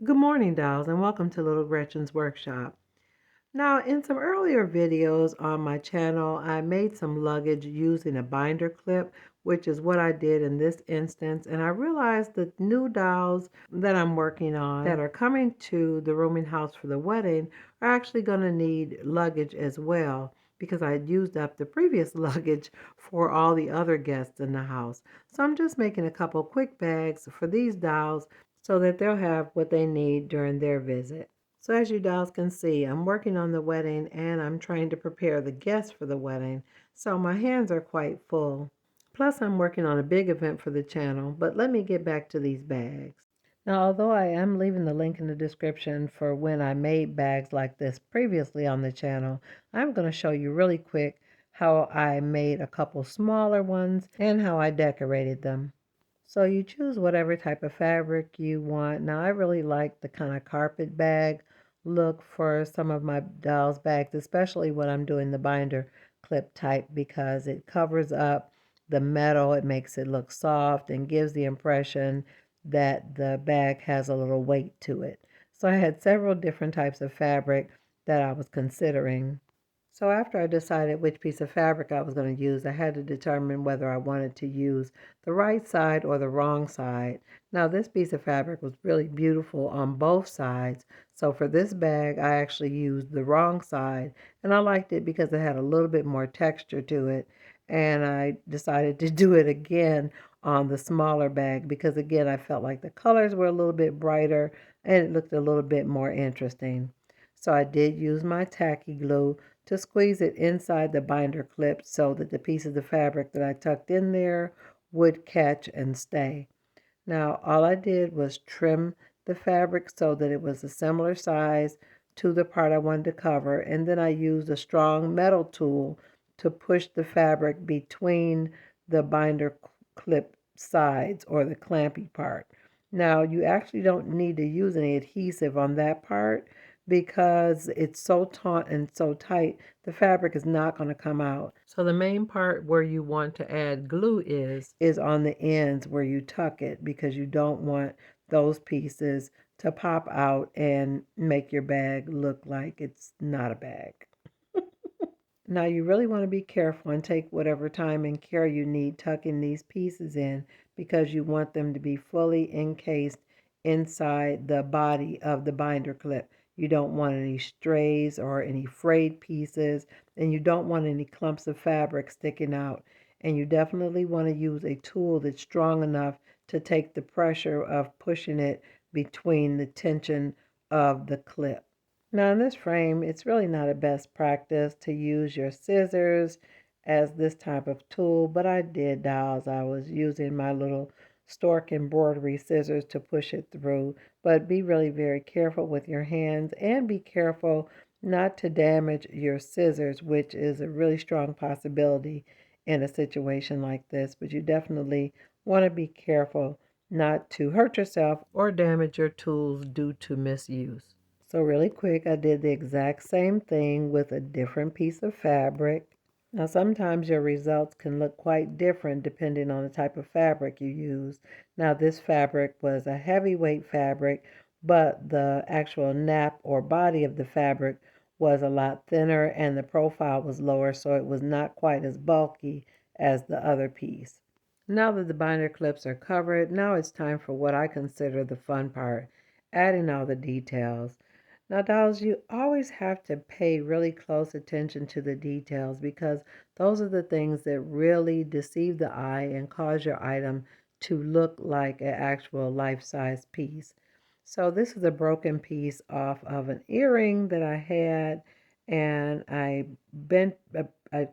Good morning, dolls, and welcome to Little Gretchen's workshop. Now, in some earlier videos on my channel, I made some luggage using a binder clip, which is what I did in this instance. And I realized the new dolls that I'm working on that are coming to the rooming house for the wedding are actually going to need luggage as well because I had used up the previous luggage for all the other guests in the house. So I'm just making a couple quick bags for these dolls so that they'll have what they need during their visit. So as you dolls can see, I'm working on the wedding and I'm trying to prepare the guests for the wedding. So my hands are quite full. Plus I'm working on a big event for the channel, but let me get back to these bags. Now, although I am leaving the link in the description for when I made bags like this previously on the channel, I'm going to show you really quick how I made a couple smaller ones and how I decorated them. So you choose whatever type of fabric you want. Now I really like the kind of carpet bag look for some of my dolls bags, especially when I'm doing the binder clip type because it covers up the metal. It makes it look soft and gives the impression that the bag has a little weight to it. So I had several different types of fabric that I was considering. So after I decided which piece of fabric I was going to use, I had to determine whether I wanted to use the right side or the wrong side. Now this piece of fabric was really beautiful on both sides. So for this bag, I actually used the wrong side and I liked it because it had a little bit more texture to it. And I decided to do it again on the smaller bag because again, I felt like the colors were a little bit brighter and it looked a little bit more interesting. So I did use my tacky glue to squeeze it inside the binder clip so that the pieces of fabric that I tucked in there would catch and stay. Now all I did was trim the fabric so that it was a similar size to the part I wanted to cover, and then I used a strong metal tool to push the fabric between the binder clip sides or the clampy part. Now you actually don't need to use any adhesive on that part because it's so taut and so tight, the fabric is not going to come out. So the main part where you want to add glue is on the ends where you tuck it because you don't want those pieces to pop out and make your bag look like it's not a bag. Now you really want to be careful and take whatever time and care you need tucking these pieces in because you want them to be fully encased inside the body of the binder clip. You don't want any strays or any frayed pieces, and you don't want any clumps of fabric sticking out. And you definitely want to use a tool that's strong enough to take the pressure of pushing it between the tension of the clip. Now in this frame, it's really not a best practice to use your scissors as this type of tool, but I did, dolls. I was using my little stork embroidery scissors to push it through, but be really very careful with your hands and be careful not to damage your scissors, which is a really strong possibility in a situation like this, but you definitely want to be careful not to hurt yourself or damage your tools due to misuse. So really quick, I did the exact same thing with a different piece of fabric. Now sometimes your results can look quite different depending on the type of fabric you use. Now this fabric was a heavyweight fabric, but the actual nap or body of the fabric was a lot thinner and the profile was lower, so it was not quite as bulky as the other piece. Now that the binder clips are covered, now it's time for what I consider the fun part, adding all the details. Now, dolls, you always have to pay really close attention to the details because those are the things that really deceive the eye and cause your item to look like an actual life-size piece. So this is a broken piece off of an earring that I had, and I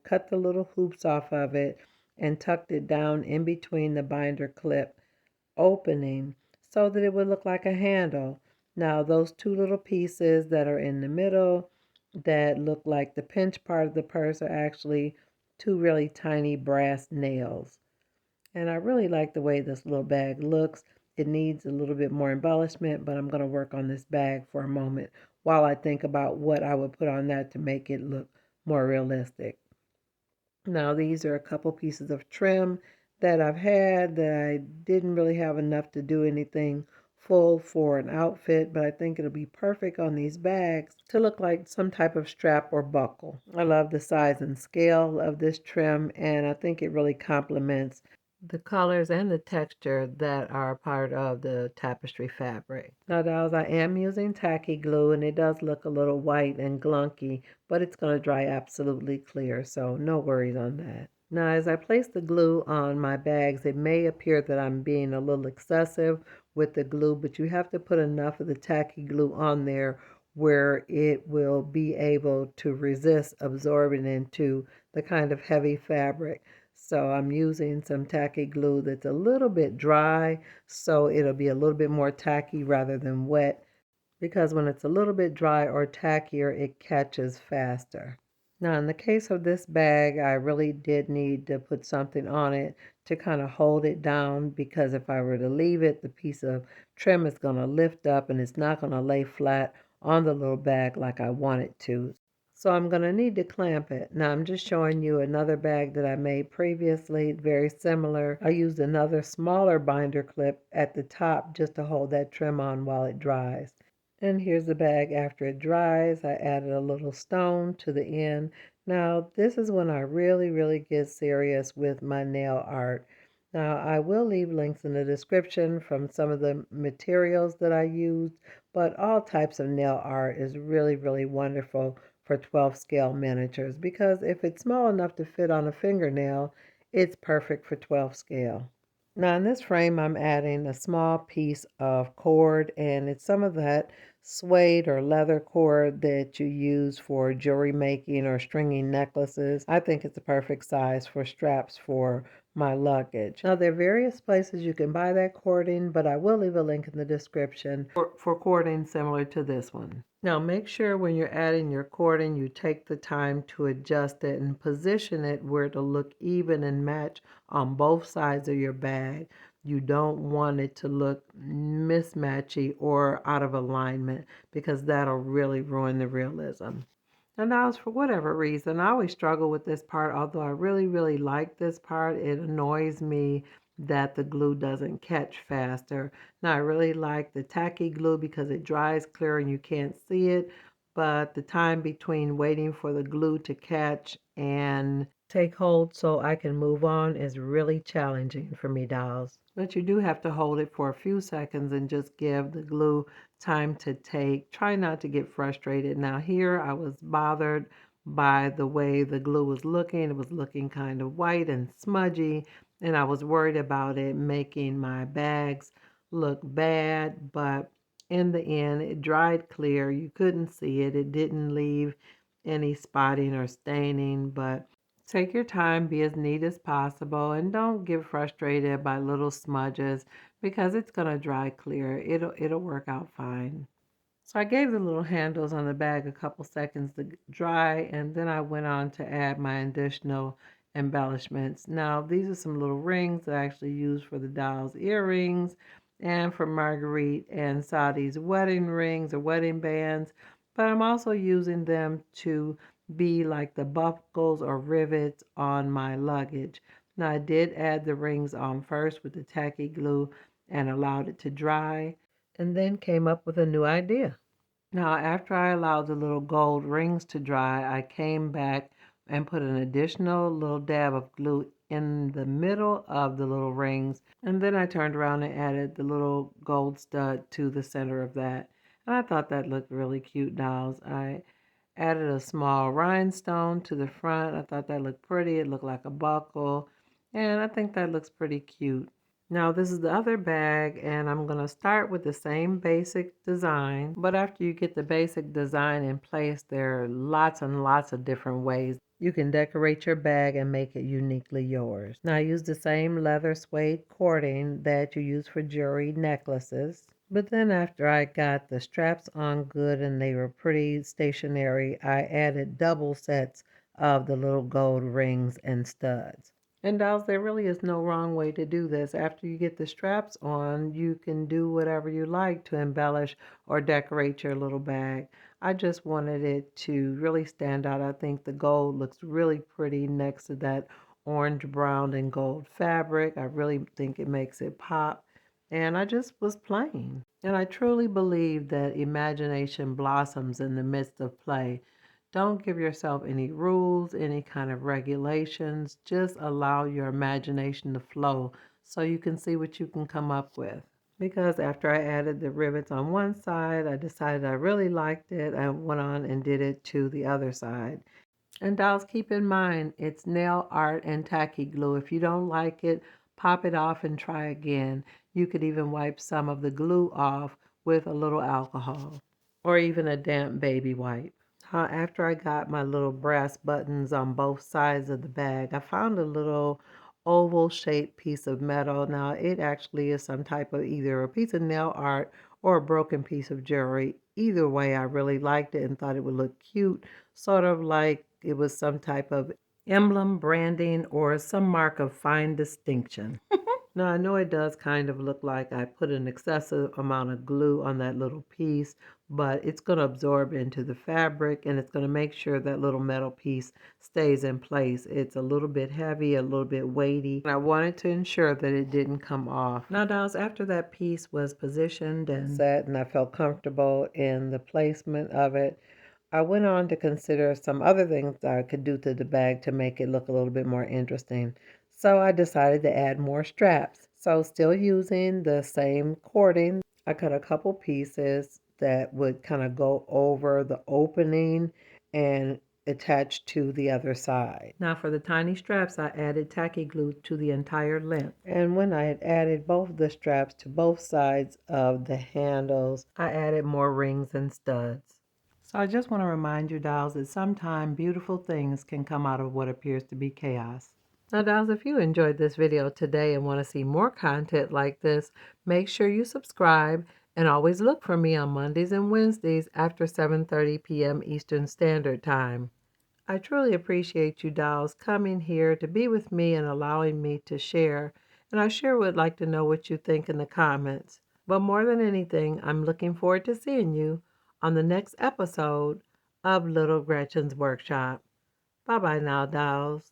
cut the little hoops off of it and tucked it down in between the binder clip opening so that it would look like a handle. Now, those two little pieces that are in the middle that look like the pinch part of the purse are actually two really tiny brass nails. And I really like the way this little bag looks. It needs a little bit more embellishment, but I'm going to work on this bag for a moment while I think about what I would put on that to make it look more realistic. Now these are a couple pieces of trim that I've had that I didn't really have enough to do anything full for an outfit, but I think it'll be perfect on these bags to look like some type of strap or buckle. I love the size and scale of this trim, and I think it really complements the colors and the texture that are part of the tapestry fabric. Now, dolls, I am using tacky glue, and it does look a little white and glunky, but it's going to dry absolutely clear, so no worries on that. Now, as I place the glue on my bags, it may appear that I'm being a little excessive with the glue, but you have to put enough of the tacky glue on there where it will be able to resist absorbing into the kind of heavy fabric. So I'm using some tacky glue that's a little bit dry, so it'll be a little bit more tacky rather than wet, because when it's a little bit dry or tackier, it catches faster. Now, in the case of this bag, I really did need to put something on it to kind of hold it down, because if I were to leave it, the piece of trim is going to lift up and it's not going to lay flat on the little bag like I want it to. So I'm going to need to clamp it. Now I'm just showing you another bag that I made previously, very similar. I used another smaller binder clip at the top just to hold that trim on while it dries. And here's the bag after it dries. I added a little stone to the end. Now this is when I really get serious with my nail art. Now I will leave links in the description from some of the materials that I used, but all types of nail art is really wonderful for 12 scale miniatures, because if it's small enough to fit on a fingernail, it's perfect for 12 scale. Now in this frame, I'm adding a small piece of cord, and it's some of that suede or leather cord that you use for jewelry making or stringing necklaces. I think it's a perfect size for straps for my luggage. Now there are various places you can buy that cording, but I will leave a link in the description for cording similar to this one. Now make sure when you're adding your cording, you take the time to adjust it and position it where it'll look even and match on both sides of your bag. You don't want it to look mismatchy or out of alignment, because that'll really ruin the realism. And now, for whatever reason, I always struggle with this part, although I really like this part. It annoys me that the glue doesn't catch faster. Now, I really like the tacky glue because it dries clear and you can't see it, but the time between waiting for the glue to catch and take hold so I can move on is really challenging for me, dolls. But you do have to hold it for a few seconds and just give the glue time to take. Try not to get frustrated. Now here I was bothered by the way the glue was looking. It was looking kind of white and smudgy, and I was worried about it making my bags look bad, but in the end it dried clear. You couldn't see it. It didn't leave any spotting or staining, but take your time, be as neat as possible, and don't get frustrated by little smudges, because it's going to dry clear. It'll work out fine. So I gave the little handles on the bag a couple seconds to dry, and then I went on to add my additional embellishments. Now, these are some little rings that I actually use for the doll's earrings and for Marguerite and Saudi's wedding rings or wedding bands, but I'm also using them to be like the buckles or rivets on my luggage. Now, I did add the rings on first with the tacky glue and allowed it to dry, and then came up with a new idea. Now, after I allowed the little gold rings to dry, I came back and put an additional little dab of glue in the middle of the little rings. And then I turned around and added the little gold stud to the center of that. And I thought that looked really cute, dolls. I added a small rhinestone to the front. I thought that looked pretty. It looked like a buckle. And I think that looks pretty cute. Now this is the other bag, and I'm going to start with the same basic design, but after you get the basic design in place, there are lots and lots of different ways you can decorate your bag and make it uniquely yours. Now I use the same leather suede cording that you use for jewelry necklaces, but then after I got the straps on good and they were pretty stationary, I added double sets of the little gold rings and studs. And dolls, there really is no wrong way to do this. After you get the straps on, you can do whatever you like to embellish or decorate your little bag. I just wanted it to really stand out. I think the gold looks really pretty next to that orange, brown, and gold fabric. I really think it makes it pop. And I just was playing. And I truly believe that imagination blossoms in the midst of play. Don't give yourself any rules, any kind of regulations. Just allow your imagination to flow so you can see what you can come up with. Because after I added the rivets on one side, I decided I really liked it. I went on and did it to the other side. And dolls, keep in mind, it's nail art and tacky glue. If you don't like it, pop it off and try again. You could even wipe some of the glue off with a little alcohol or even a damp baby wipe. After I got my little brass buttons on both sides of the bag, I found a little oval shaped piece of metal. Now, it actually is some type of either a piece of nail art or a broken piece of jewelry. Either way, I really liked it and thought it would look cute, sort of like it was some type of emblem, branding, or some mark of fine distinction. Now, I know it does kind of look like I put an excessive amount of glue on that little piece, but it's going to absorb into the fabric and it's going to make sure that little metal piece stays in place. It's a little bit heavy, a little bit weighty, and I wanted to ensure that it didn't come off. Now, dolls, after that piece was positioned and set and I felt comfortable in the placement of it, I went on to consider some other things I could do to the bag to make it look a little bit more interesting. So I decided to add more straps. So still using the same cording, I cut a couple pieces that would kind of go over the opening and attach to the other side. Now for the tiny straps, I added tacky glue to the entire length. And when I had added both the straps to both sides of the handles, I added more rings and studs. So I just want to remind you, dolls, that sometimes beautiful things can come out of what appears to be chaos. Now, dolls, if you enjoyed this video today and want to see more content like this, make sure you subscribe and always look for me on Mondays and Wednesdays after 7:30 p.m. Eastern Standard Time. I truly appreciate you, dolls, coming here to be with me and allowing me to share, and I sure would like to know what you think in the comments. But more than anything, I'm looking forward to seeing you on the next episode of Little Gretchen's Workshop. Bye-bye now, dolls.